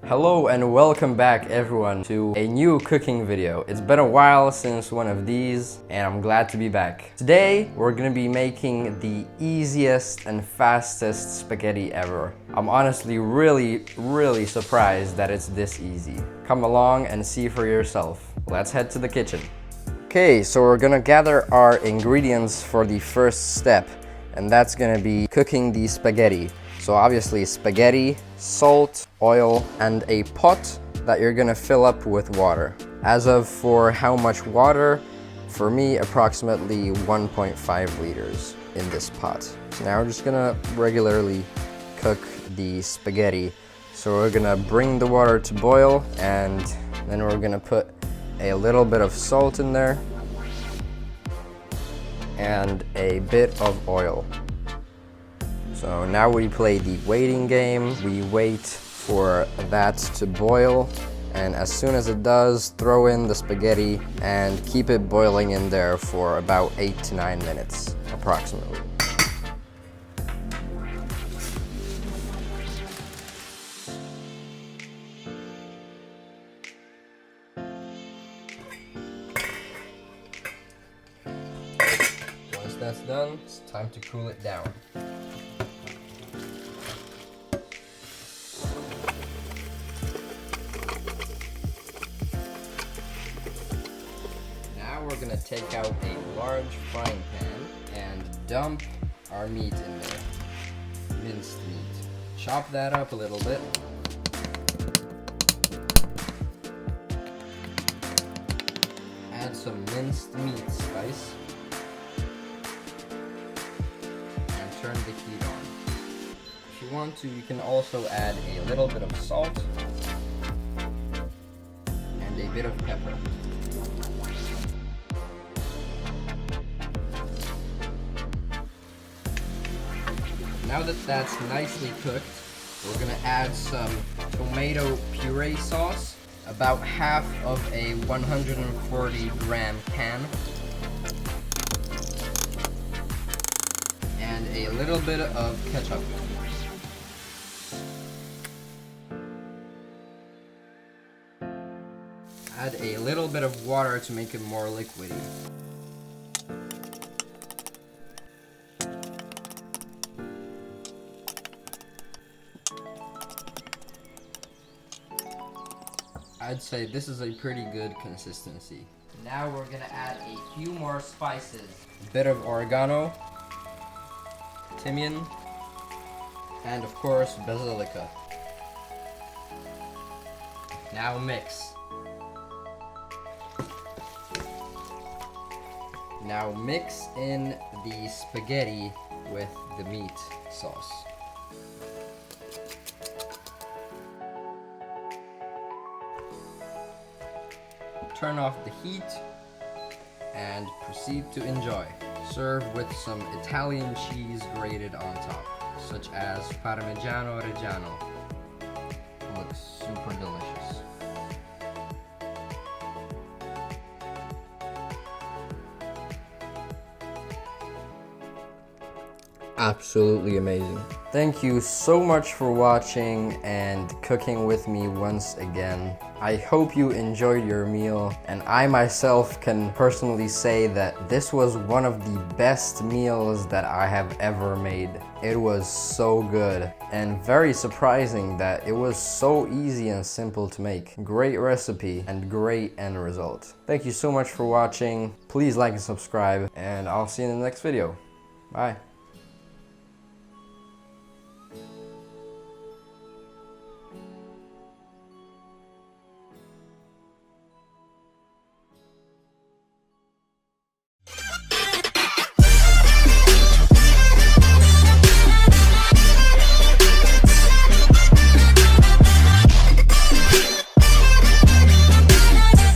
Hello and welcome back everyone to a new cooking video. It's been a while since one of these and I'm glad to be back. Today we're gonna be making the easiest and fastest spaghetti ever. I'm honestly really surprised that it's this easy. Come along and see for yourself. Let's head to the kitchen. Okay, so we're gonna gather our ingredients for the first step, and that's gonna be cooking the spaghetti. So obviously spaghetti, salt, oil, and a pot that you're gonna fill up with water. As of for how much water, for me approximately 1.5 liters in this pot. So now we're just gonna regularly cook the spaghetti. So we're gonna bring the water to boil, and then we're gonna put a little bit of salt in there and a bit of oil. So now we play the waiting game. We wait for that to boil, and as soon as it does, throw in the spaghetti and keep it boiling in there for about 8 to 9 minutes approximately. Once that's done, it's time to cool it down. We're gonna take out a large frying pan and dump our meat in there. Minced meat. Chop that up a little bit. Add some minced meat spice. And turn the heat on. If you want to, you can also add a little bit of salt and a bit of pepper. Now that that's nicely cooked, we're gonna add some tomato puree sauce, about half of a 140 gram can, and a little bit of ketchup. Add a little bit of water to make it more liquidy. I'd say this is a pretty good consistency. Now we're gonna add a few more spices. A bit of oregano, thymian, and of course basilica. Now mix. Now mix in the spaghetti with the meat sauce. Turn off the heat and proceed to enjoy. Serve with some Italian cheese grated on top, such as Parmigiano Reggiano. Looks super delicious. Absolutely amazing. Thank you so much for watching and cooking with me once again. I hope you enjoyed your meal, and I myself can personally say that this was one of the best meals that I have ever made. It was so good and very surprising that it was so easy and simple to make. Great recipe and great end result. Thank you so much for watching. Please like and subscribe, and I'll see you in the next video. Bye.